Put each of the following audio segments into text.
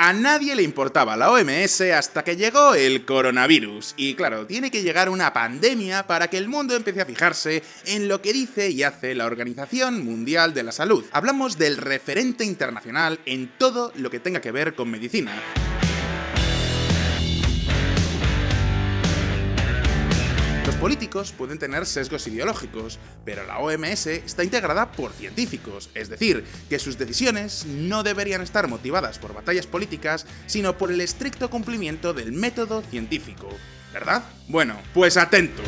A nadie le importaba la OMS hasta que llegó el coronavirus. Y claro, tiene que llegar una pandemia para que el mundo empiece a fijarse en lo que dice y hace la Organización Mundial de la Salud. Hablamos del referente internacional en todo lo que tenga que ver con medicina. Los políticos pueden tener sesgos ideológicos, pero la OMS está integrada por científicos, es decir, que sus decisiones no deberían estar motivadas por batallas políticas, sino por el estricto cumplimiento del método científico. ¿Verdad? Bueno, pues atentos.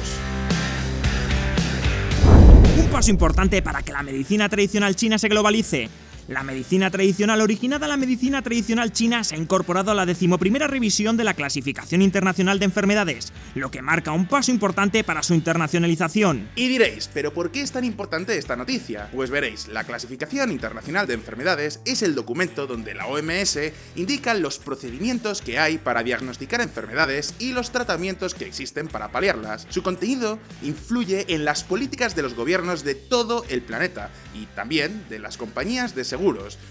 Un paso importante para que la medicina tradicional china se globalice. La medicina tradicional originada en la medicina tradicional china se ha incorporado a la 11ª revisión de la Clasificación Internacional de Enfermedades, lo que marca un paso importante para su internacionalización. Y diréis, ¿pero por qué es tan importante esta noticia? Pues veréis, la Clasificación Internacional de Enfermedades es el documento donde la OMS indica los procedimientos que hay para diagnosticar enfermedades y los tratamientos que existen para paliarlas. Su contenido influye en las políticas de los gobiernos de todo el planeta y también de las compañías de seguros.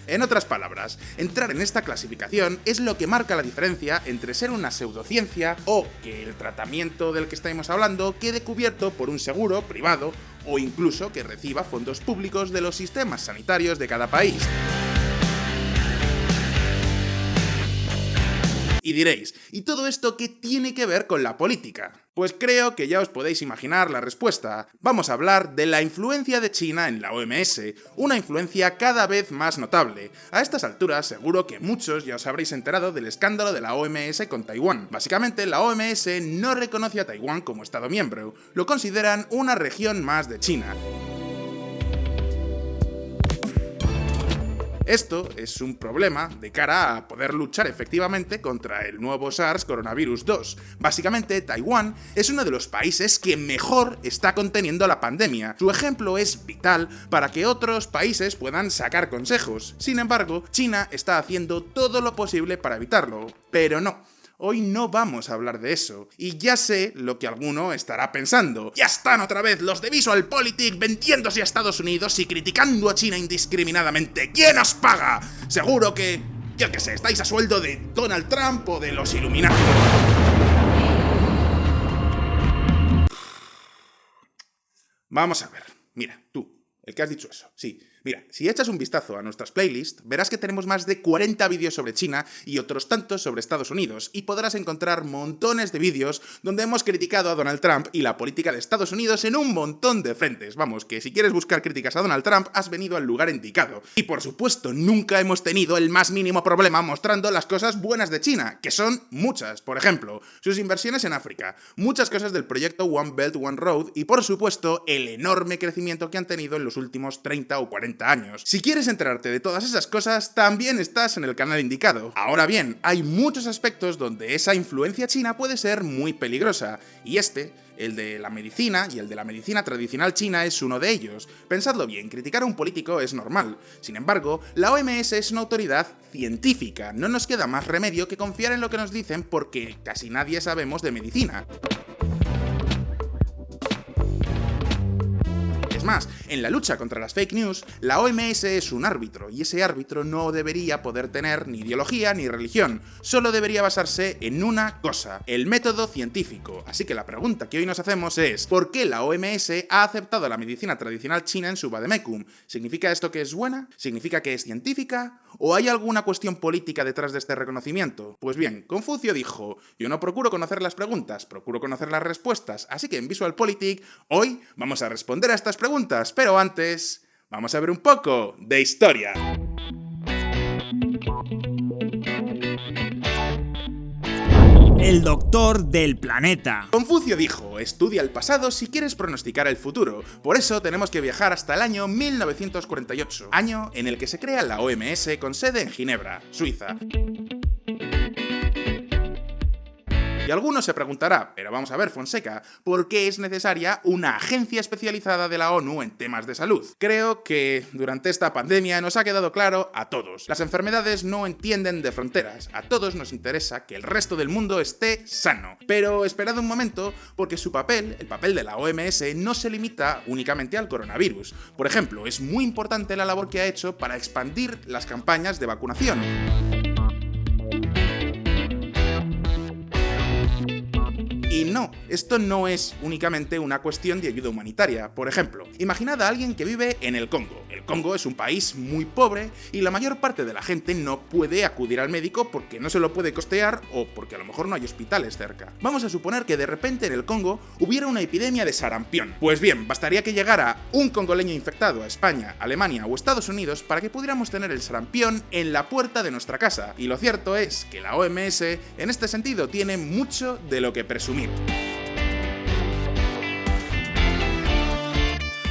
En otras palabras, entrar en esta clasificación es lo que marca la diferencia entre ser una pseudociencia o que el tratamiento del que estamos hablando quede cubierto por un seguro privado o incluso que reciba fondos públicos de los sistemas sanitarios de cada país. Y diréis, ¿y todo esto qué tiene que ver con la política? Pues creo que ya os podéis imaginar la respuesta. Vamos a hablar de la influencia de China en la OMS, una influencia cada vez más notable. A estas alturas seguro que muchos ya os habréis enterado del escándalo de la OMS con Taiwán. Básicamente la OMS no reconoce a Taiwán como Estado miembro, lo consideran una región más de China. Esto es un problema de cara a poder luchar efectivamente contra el nuevo SARS coronavirus 2. Básicamente, Taiwán es uno de los países que mejor está conteniendo la pandemia. Su ejemplo es vital para que otros países puedan sacar consejos. Sin embargo, China está haciendo todo lo posible para evitarlo. Pero no. Hoy no vamos a hablar de eso, y ya sé lo que alguno estará pensando. ¡Ya están otra vez los de VisualPolitik vendiéndose a Estados Unidos y criticando a China indiscriminadamente! ¿Quién os paga? Seguro que, yo qué sé, estáis a sueldo de Donald Trump o de los Illuminati. Vamos a ver, mira, tú, el que has dicho eso, sí. Mira, si echas un vistazo a nuestras playlists, verás que tenemos más de 40 vídeos sobre China y otros tantos sobre Estados Unidos, y podrás encontrar montones de vídeos donde hemos criticado a Donald Trump y la política de Estados Unidos en un montón de frentes. Vamos, que si quieres buscar críticas a Donald Trump, has venido al lugar indicado. Y por supuesto, nunca hemos tenido el más mínimo problema mostrando las cosas buenas de China, que son muchas. Por ejemplo, sus inversiones en África, muchas cosas del proyecto One Belt One Road y, por supuesto, el enorme crecimiento que han tenido en los últimos 30 o 40 años. Si quieres enterarte de todas esas cosas, también estás en el canal indicado. Ahora bien, hay muchos aspectos donde esa influencia china puede ser muy peligrosa, y el de la medicina y el de la medicina tradicional china es uno de ellos. Pensadlo bien, criticar a un político es normal. Sin embargo, la OMS es una autoridad científica. No nos queda más remedio que confiar en lo que nos dicen porque casi nadie sabemos de medicina. Es más, en la lucha contra las fake news, la OMS es un árbitro, y ese árbitro no debería poder tener ni ideología ni religión, solo debería basarse en una cosa, el método científico. Así que la pregunta que hoy nos hacemos es, ¿por qué la OMS ha aceptado la medicina tradicional china en su vademecum? ¿Significa esto que es buena? ¿Significa que es científica? ¿O hay alguna cuestión política detrás de este reconocimiento? Pues bien, Confucio dijo, yo no procuro conocer las preguntas, procuro conocer las respuestas, así que en VisualPolitik hoy vamos a responder a estas preguntas, pero antes vamos a ver un poco de historia. El doctor del planeta. Confucio dijo, estudia el pasado si quieres pronosticar el futuro. Por eso tenemos que viajar hasta el año 1948, año en el que se crea la OMS con sede en Ginebra, Suiza. Y alguno se preguntará, pero vamos a ver, Fonseca, ¿por qué es necesaria una agencia especializada de la ONU en temas de salud? Creo que durante esta pandemia nos ha quedado claro a todos. Las enfermedades no entienden de fronteras. A todos nos interesa que el resto del mundo esté sano. Pero esperad un momento, porque su papel, el papel de la OMS, no se limita únicamente al coronavirus. Por ejemplo, es muy importante la labor que ha hecho para expandir las campañas de vacunación. no, esto no es únicamente una cuestión de ayuda humanitaria. Por ejemplo, imaginad a alguien que vive en el Congo. El Congo es un país muy pobre y la mayor parte de la gente no puede acudir al médico porque no se lo puede costear o porque a lo mejor no hay hospitales cerca. Vamos a suponer que de repente en el Congo hubiera una epidemia de sarampión. Pues bien, bastaría que llegara un congoleño infectado a España, Alemania o Estados Unidos para que pudiéramos tener el sarampión en la puerta de nuestra casa. Y lo cierto es que la OMS en este sentido tiene mucho de lo que presumir.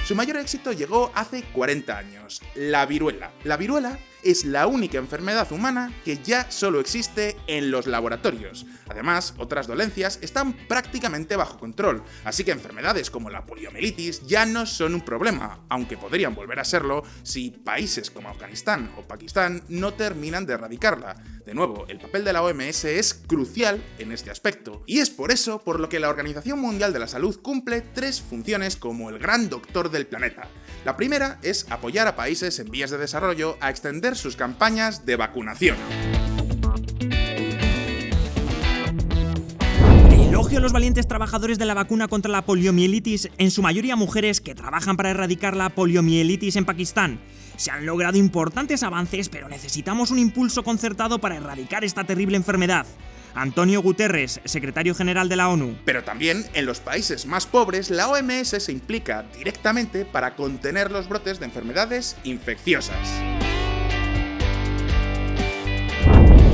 Su mayor éxito llegó hace 40 años, la viruela. La viruela es la única enfermedad humana que ya solo existe en los laboratorios. Además, otras dolencias están prácticamente bajo control, así que enfermedades como la poliomielitis ya no son un problema, aunque podrían volver a serlo si países como Afganistán o Pakistán no terminan de erradicarla. De nuevo, el papel de la OMS es crucial en este aspecto, y es por eso por lo que la Organización Mundial de la Salud cumple 3 funciones como el gran doctor del planeta. La primera es apoyar a países en vías de desarrollo a extender sus campañas de vacunación. Elogio a los valientes trabajadores de la vacuna contra la poliomielitis, en su mayoría mujeres que trabajan para erradicar la poliomielitis en Pakistán. Se han logrado importantes avances, pero necesitamos un impulso concertado para erradicar esta terrible enfermedad. Antonio Guterres, secretario general de la ONU. Pero también en los países más pobres, la OMS se implica directamente para contener los brotes de enfermedades infecciosas.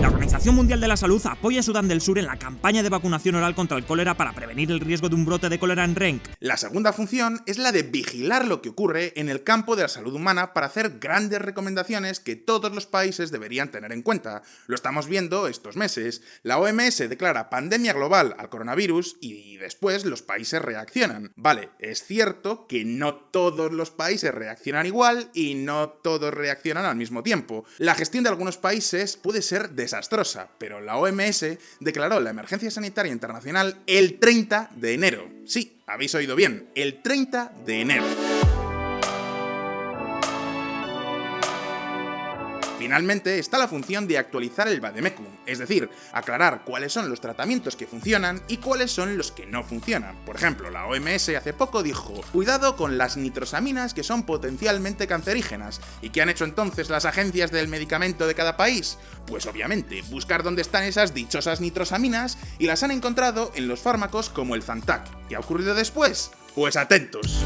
La Organización Mundial de la Salud apoya a Sudán del Sur en la campaña de vacunación oral contra el cólera para prevenir el riesgo de un brote de cólera en Renk. La segunda función es la de vigilar lo que ocurre en el campo de la salud humana para hacer grandes recomendaciones que todos los países deberían tener en cuenta. Lo estamos viendo estos meses. La OMS declara pandemia global al coronavirus y después los países reaccionan. Vale, es cierto que no todos los países reaccionan igual y no todos reaccionan al mismo tiempo. La gestión de algunos países puede ser desastrosa, pero la OMS declaró la emergencia sanitaria internacional el 30 de enero. Sí, habéis oído bien, el 30 de enero. Finalmente está la función de actualizar el Vademecum, es decir, aclarar cuáles son los tratamientos que funcionan y cuáles son los que no funcionan. Por ejemplo, la OMS hace poco dijo, cuidado con las nitrosaminas que son potencialmente cancerígenas. ¿Y qué han hecho entonces las agencias del medicamento de cada país? Pues obviamente, buscar dónde están esas dichosas nitrosaminas y las han encontrado en los fármacos como el Zantac. ¿Qué ha ocurrido después? Pues atentos.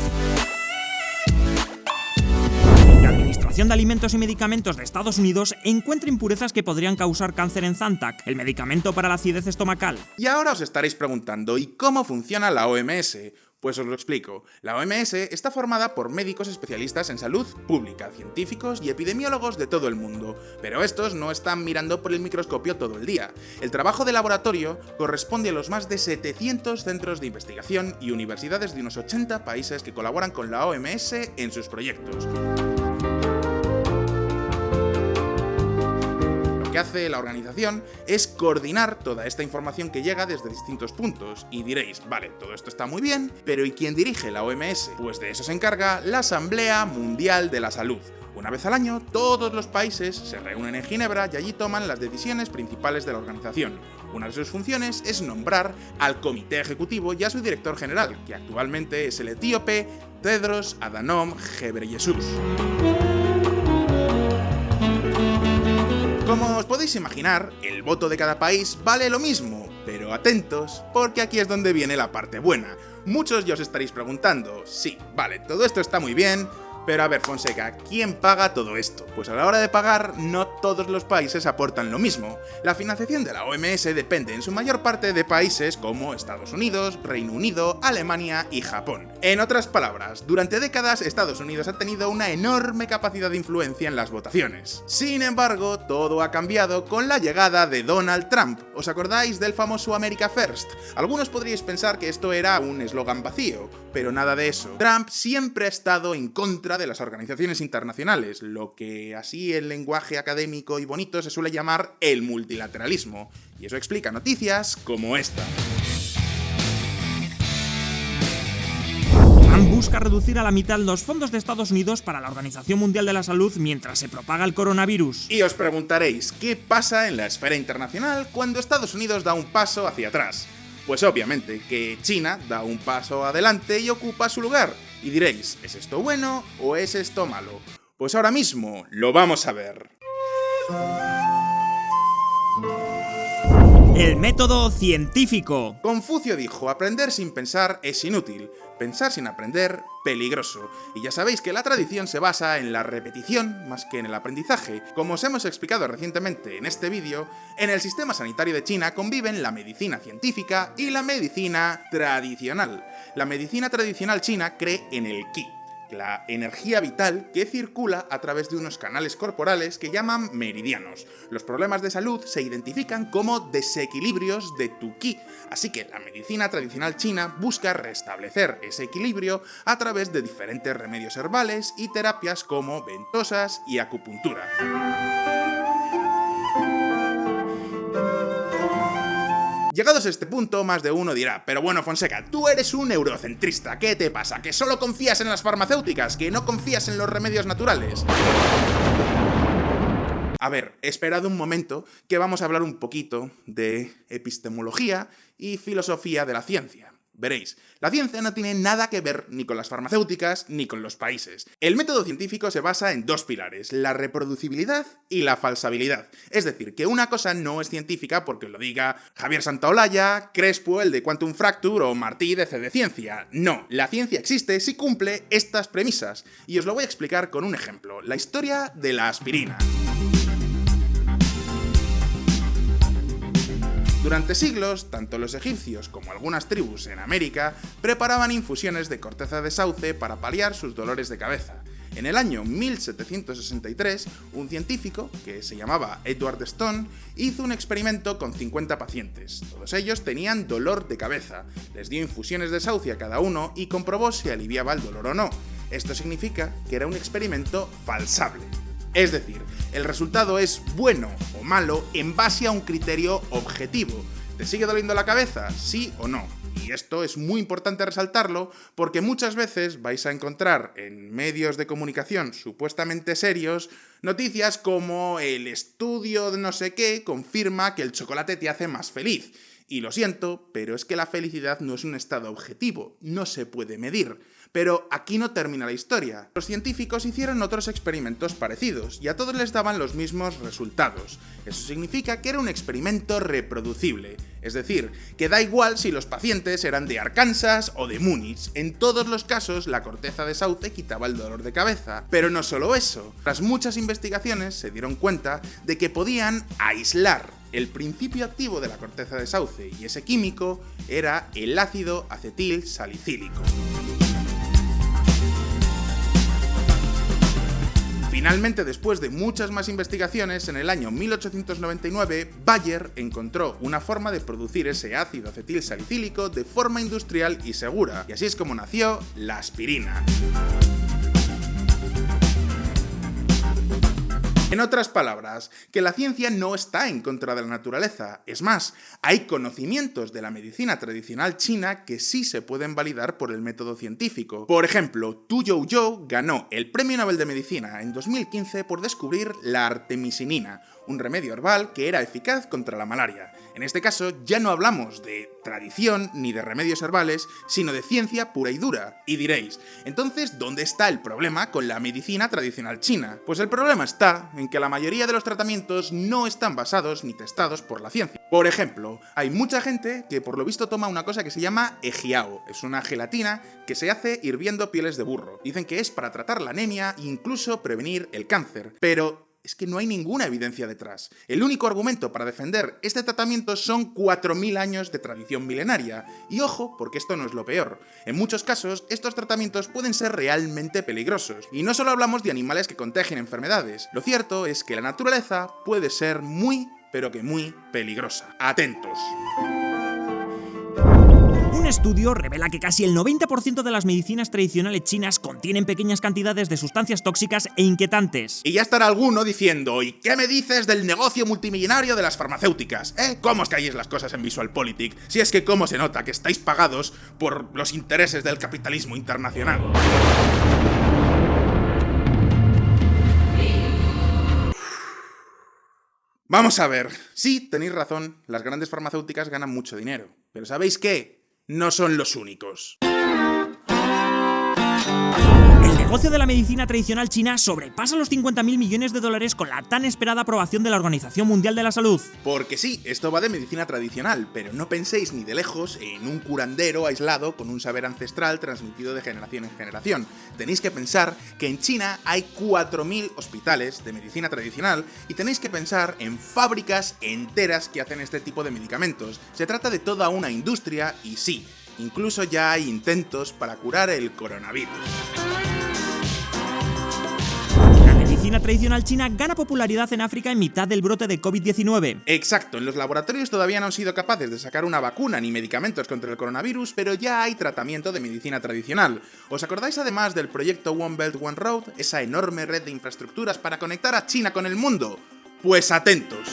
La Administración de Alimentos y Medicamentos de Estados Unidos encuentra impurezas que podrían causar cáncer en Zantac, el medicamento para la acidez estomacal. Y ahora os estaréis preguntando, ¿y cómo funciona la OMS? Pues os lo explico. La OMS está formada por médicos especialistas en salud pública, científicos y epidemiólogos de todo el mundo, pero estos no están mirando por el microscopio todo el día. El trabajo de laboratorio corresponde a los más de 700 centros de investigación y universidades de unos 80 países que colaboran con la OMS en sus proyectos. Lo que hace la organización es coordinar toda esta información que llega desde distintos puntos. Y diréis, vale, todo esto está muy bien, pero ¿y quién dirige la OMS? Pues de eso se encarga la Asamblea Mundial de la Salud. Una vez al año, todos los países se reúnen en Ginebra y allí toman las decisiones principales de la organización. Una de sus funciones es nombrar al comité ejecutivo y a su director general, que actualmente es el etíope Tedros Adhanom Ghebreyesus. Como os podéis imaginar, el voto de cada país vale lo mismo, pero atentos, porque aquí es donde viene la parte buena. Muchos ya os estaréis preguntando, sí, vale, todo esto está muy bien, pero a ver, Fonseca, ¿quién paga todo esto? Pues a la hora de pagar, no todos los países aportan lo mismo. La financiación de la OMS depende en su mayor parte de países como Estados Unidos, Reino Unido, Alemania y Japón. En otras palabras, durante décadas Estados Unidos ha tenido una enorme capacidad de influencia en las votaciones. Sin embargo, todo ha cambiado con la llegada de Donald Trump. ¿Os acordáis del famoso America First? Algunos podríais pensar que esto era un eslogan vacío, pero nada de eso. Trump siempre ha estado en contra de las organizaciones internacionales, lo que así en lenguaje académico y bonito se suele llamar el multilateralismo, y eso explica noticias como esta. Trump busca reducir a la mitad los fondos de Estados Unidos para la Organización Mundial de la Salud mientras se propaga el coronavirus. Y os preguntaréis, ¿qué pasa en la esfera internacional cuando Estados Unidos da un paso hacia atrás? Pues obviamente que China da un paso adelante y ocupa su lugar. Y diréis, ¿es esto bueno o es esto malo? Pues ahora mismo lo vamos a ver. El método científico. Confucio dijo, aprender sin pensar es inútil, pensar sin aprender, peligroso. Y ya sabéis que la tradición se basa en la repetición más que en el aprendizaje. Como os hemos explicado recientemente en este vídeo, en el sistema sanitario de China conviven la medicina científica y la medicina tradicional. La medicina tradicional china cree en el qi, la energía vital que circula a través de unos canales corporales que llaman meridianos. Los problemas de salud se identifican como desequilibrios de tu qi, así que la medicina tradicional china busca restablecer ese equilibrio a través de diferentes remedios herbales y terapias como ventosas y acupuntura. Llegados a este punto, más de uno dirá, pero bueno, Fonseca, tú eres un eurocentrista, ¿qué te pasa? ¿Que solo confías en las farmacéuticas? ¿Que no confías en los remedios naturales? A ver, esperad un momento que vamos a hablar un poquito de epistemología y filosofía de la ciencia. Veréis, la ciencia no tiene nada que ver ni con las farmacéuticas ni con los países. El método científico se basa en dos pilares, la reproducibilidad y la falsabilidad. Es decir, que una cosa no es científica porque lo diga Javier Santaolalla, Crespo, el de Quantum Fracture o Martí de C de Ciencia. No, la ciencia existe si cumple estas premisas. Y os lo voy a explicar con un ejemplo, la historia de la aspirina. Durante siglos, tanto los egipcios como algunas tribus en América preparaban infusiones de corteza de sauce para paliar sus dolores de cabeza. En el año 1763, un científico, que se llamaba Edward Stone, hizo un experimento con 50 pacientes. Todos ellos tenían dolor de cabeza. Les dio infusiones de sauce a cada uno y comprobó si aliviaba el dolor o no. Esto significa que era un experimento falsable. Es decir, el resultado es bueno o malo en base a un criterio objetivo. ¿Te sigue doliendo la cabeza? ¿Sí o no? Y esto es muy importante resaltarlo porque muchas veces vais a encontrar en medios de comunicación supuestamente serios noticias como el estudio de no sé qué confirma que el chocolate te hace más feliz. Y lo siento, pero es que la felicidad no es un estado objetivo, no se puede medir. Pero aquí no termina la historia. Los científicos hicieron otros experimentos parecidos y a todos les daban los mismos resultados. Eso significa que era un experimento reproducible. Es decir, que da igual si los pacientes eran de Arkansas o de Múnich. En todos los casos, la corteza de sauce quitaba el dolor de cabeza. Pero no solo eso. Tras muchas investigaciones se dieron cuenta de que podían aislar el principio activo de la corteza de sauce y ese químico era el ácido acetil salicílico. Finalmente, después de muchas más investigaciones, en el año 1899, Bayer encontró una forma de producir ese ácido acetil salicílico de forma industrial y segura, y así es como nació la aspirina. En otras palabras, que la ciencia no está en contra de la naturaleza. Es más, hay conocimientos de la medicina tradicional china que sí se pueden validar por el método científico. Por ejemplo, Tu Youyou ganó el Premio Nobel de Medicina en 2015 por descubrir la artemisinina, un remedio herbal que era eficaz contra la malaria. En este caso ya no hablamos de tradición ni de remedios herbales, sino de ciencia pura y dura. Y diréis, entonces, ¿dónde está el problema con la medicina tradicional china? Pues el problema está en que la mayoría de los tratamientos no están basados ni testados por la ciencia. Por ejemplo, hay mucha gente que por lo visto toma una cosa que se llama ejiao. Es una gelatina que se hace hirviendo pieles de burro. Dicen que es para tratar la anemia e incluso prevenir el cáncer. Pero es que no hay ninguna evidencia detrás. El único argumento para defender este tratamiento son 4000 años de tradición milenaria. Y ojo, porque esto no es lo peor. En muchos casos, estos tratamientos pueden ser realmente peligrosos. Y no solo hablamos de animales que contagien enfermedades. Lo cierto es que la naturaleza puede ser muy, pero que muy peligrosa. ¡Atentos! Un estudio revela que casi el 90% de las medicinas tradicionales chinas contienen pequeñas cantidades de sustancias tóxicas e inquietantes. Y ya estará alguno diciendo, ¿y qué me dices del negocio multimillonario de las farmacéuticas? ¿Cómo os calláis las cosas en VisualPolitik? Si es que cómo se nota que estáis pagados por los intereses del capitalismo internacional. Vamos a ver, sí, tenéis razón, las grandes farmacéuticas ganan mucho dinero. Pero ¿sabéis qué? No son los únicos. El negocio de la medicina tradicional china sobrepasa los 50.000 millones de dólares con la tan esperada aprobación de la Organización Mundial de la Salud. Porque sí, esto va de medicina tradicional, pero no penséis ni de lejos en un curandero aislado con un saber ancestral transmitido de generación en generación. Tenéis que pensar que en China hay 4.000 hospitales de medicina tradicional y tenéis que pensar en fábricas enteras que hacen este tipo de medicamentos. Se trata de toda una industria y sí, incluso ya hay intentos para curar el coronavirus. La medicina tradicional china gana popularidad en África en mitad del brote de COVID-19. Exacto, en los laboratorios todavía no han sido capaces de sacar una vacuna ni medicamentos contra el coronavirus, pero ya hay tratamiento de medicina tradicional. ¿Os acordáis además del proyecto One Belt One Road, esa enorme red de infraestructuras para conectar a China con el mundo? Pues atentos.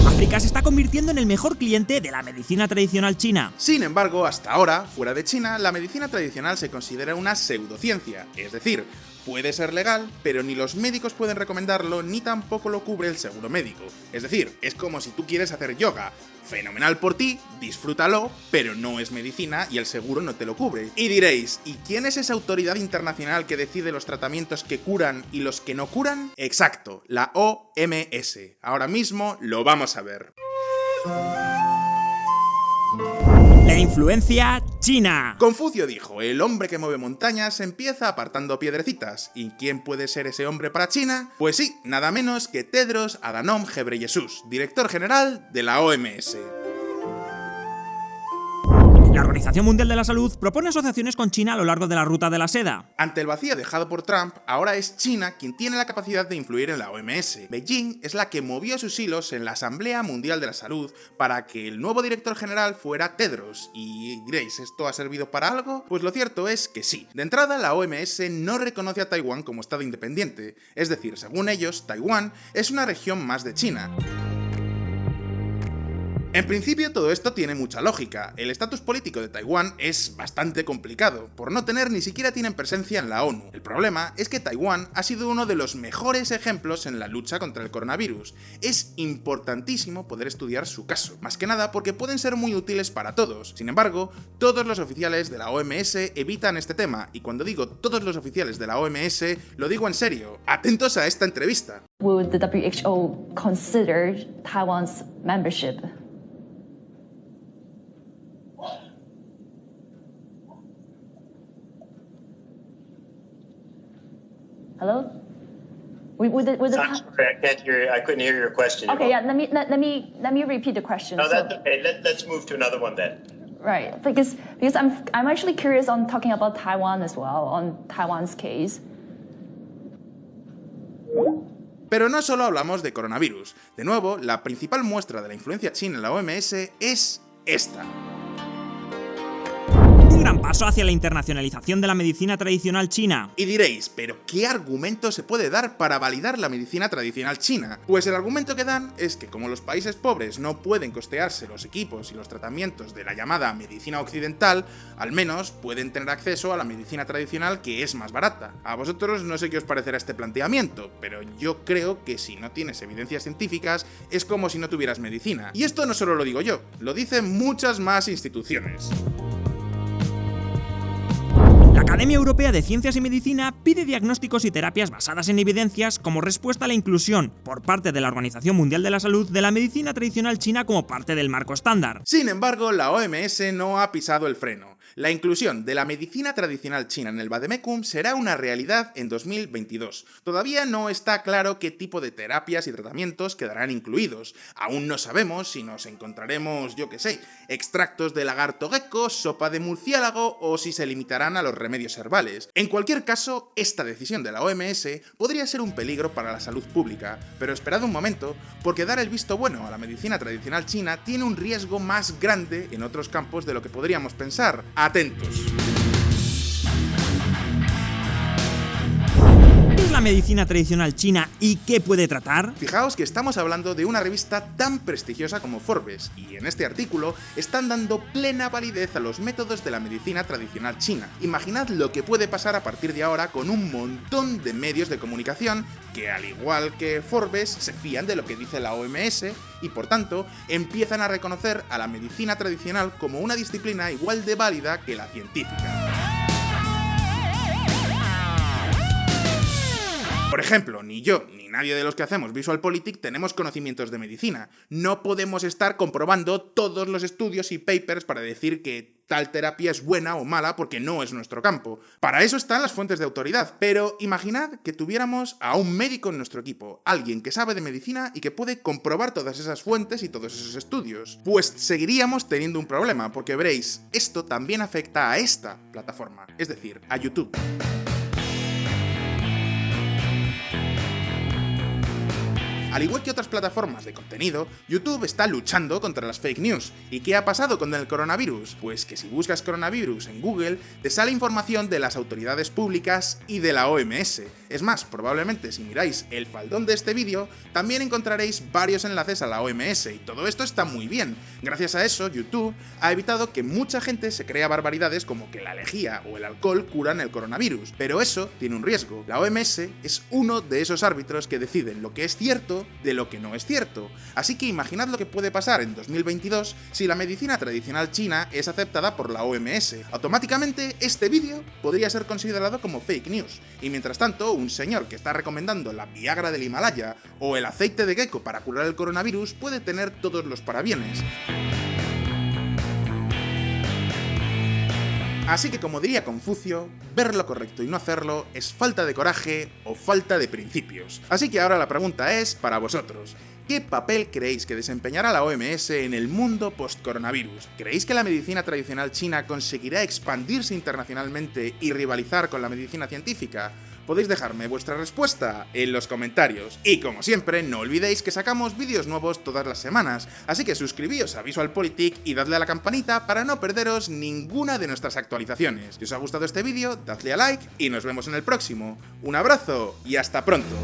África se está convirtiendo en el mejor cliente de la medicina tradicional china. Sin embargo, hasta ahora, fuera de China, la medicina tradicional se considera una pseudociencia, es decir, puede ser legal, pero ni los médicos pueden recomendarlo ni tampoco lo cubre el seguro médico. Es decir, es como si tú quieres hacer yoga. Fenomenal por ti, disfrútalo, pero no es medicina y el seguro no te lo cubre. Y diréis, ¿y quién es esa autoridad internacional que decide los tratamientos que curan y los que no curan? Exacto, la OMS. Ahora mismo lo vamos a ver. La influencia china. Confucio dijo, el hombre que mueve montañas empieza apartando piedrecitas. ¿Y quién puede ser ese hombre para China? Pues sí, nada menos que Tedros Adhanom Ghebreyesus, director general de la OMS. La Organización Mundial de la Salud propone asociaciones con China a lo largo de la ruta de la seda. Ante el vacío dejado por Trump, ahora es China quien tiene la capacidad de influir en la OMS. Beijing es la que movió sus hilos en la Asamblea Mundial de la Salud para que el nuevo director general fuera Tedros. Y diréis, ¿esto ha servido para algo? Pues lo cierto es que sí. De entrada, la OMS no reconoce a Taiwán como Estado independiente. Es decir, según ellos, Taiwán es una región más de China. En principio todo esto tiene mucha lógica. El estatus político de Taiwán es bastante complicado, por no tener ni siquiera tienen presencia en la ONU. El problema es que Taiwán ha sido uno de los mejores ejemplos en la lucha contra el coronavirus. Es importantísimo poder estudiar su caso, más que nada porque pueden ser muy útiles para todos. Sin embargo, todos los oficiales de la OMS evitan este tema, y cuando digo todos los oficiales de la OMS, lo digo en serio. Atentos a esta entrevista. Will the WHO consider Taiwan's membership? Hello? I'm sorry, I couldn't hear your question. Okay, yeah. Let me repeat the question. No, that's okay. Let's move to another one then. Right, because I'm actually curious on talking about Taiwan as well, on Taiwan's case. Pero no solo hablamos de coronavirus. De nuevo, la principal muestra de la influencia china en la OMS es esta. Un gran paso hacia la internacionalización de la medicina tradicional china. Y diréis, ¿pero qué argumento se puede dar para validar la medicina tradicional china? Pues el argumento que dan es que como los países pobres no pueden costearse los equipos y los tratamientos de la llamada medicina occidental, al menos pueden tener acceso a la medicina tradicional que es más barata. A vosotros no sé qué os parecerá este planteamiento, pero yo creo que si no tienes evidencias científicas es como si no tuvieras medicina. Y esto no solo lo digo yo, lo dicen muchas más instituciones. La Academia Europea de Ciencias y Medicina pide diagnósticos y terapias basadas en evidencias como respuesta a la inclusión, por parte de la Organización Mundial de la Salud, de la medicina tradicional china como parte del marco estándar. Sin embargo, la OMS no ha pisado el freno. La inclusión de la medicina tradicional china en el Vademecum será una realidad en 2022. Todavía no está claro qué tipo de terapias y tratamientos quedarán incluidos. Aún no sabemos si nos encontraremos, yo qué sé, extractos de lagarto gecko, sopa de murciélago o si se limitarán a los remedios herbales. En cualquier caso, esta decisión de la OMS podría ser un peligro para la salud pública, pero esperad un momento, porque dar el visto bueno a la medicina tradicional china tiene un riesgo más grande en otros campos de lo que podríamos pensar. Atentos. la medicina tradicional china y qué puede tratar? Fijaos que estamos hablando de una revista tan prestigiosa como Forbes, y en este artículo están dando plena validez a los métodos de la medicina tradicional china. Imaginad lo que puede pasar a partir de ahora con un montón de medios de comunicación que, al igual que Forbes, se fían de lo que dice la OMS y, por tanto, empiezan a reconocer a la medicina tradicional como una disciplina igual de válida que la científica. Por ejemplo, ni yo ni nadie de los que hacemos VisualPolitik tenemos conocimientos de medicina. No podemos estar comprobando todos los estudios y papers para decir que tal terapia es buena o mala porque no es nuestro campo. Para eso están las fuentes de autoridad. Pero imaginad que tuviéramos a un médico en nuestro equipo, alguien que sabe de medicina y que puede comprobar todas esas fuentes y todos esos estudios. Pues seguiríamos teniendo un problema, porque veréis, esto también afecta a esta plataforma, es decir, a YouTube. Al igual que otras plataformas de contenido, YouTube está luchando contra las fake news. ¿Y qué ha pasado con el coronavirus? Pues que si buscas coronavirus en Google, te sale información de las autoridades públicas y de la OMS. Es más, probablemente si miráis el faldón de este vídeo, también encontraréis varios enlaces a la OMS, y todo esto está muy bien. Gracias a eso, YouTube ha evitado que mucha gente se crea barbaridades como que la lejía o el alcohol curan el coronavirus. Pero eso tiene un riesgo. La OMS es uno de esos árbitros que deciden lo que es cierto de lo que no es cierto. Así que imaginad lo que puede pasar en 2022 si la medicina tradicional china es aceptada por la OMS. Automáticamente este vídeo podría ser considerado como fake news, y mientras tanto un señor que está recomendando la Viagra del Himalaya o el aceite de gecko para curar el coronavirus puede tener todos los parabienes. Así que, como diría Confucio, ver lo correcto y no hacerlo es falta de coraje o falta de principios. Así que ahora la pregunta es para vosotros. ¿Qué papel creéis que desempeñará la OMS en el mundo post-coronavirus? ¿Creéis que la medicina tradicional china conseguirá expandirse internacionalmente y rivalizar con la medicina científica? Podéis dejarme vuestra respuesta en los comentarios. Y como siempre, no olvidéis que sacamos vídeos nuevos todas las semanas, así que suscribíos a VisualPolitik y dadle a la campanita para no perderos ninguna de nuestras actualizaciones. Si os ha gustado este vídeo, dadle a like y nos vemos en el próximo. Un abrazo y hasta pronto.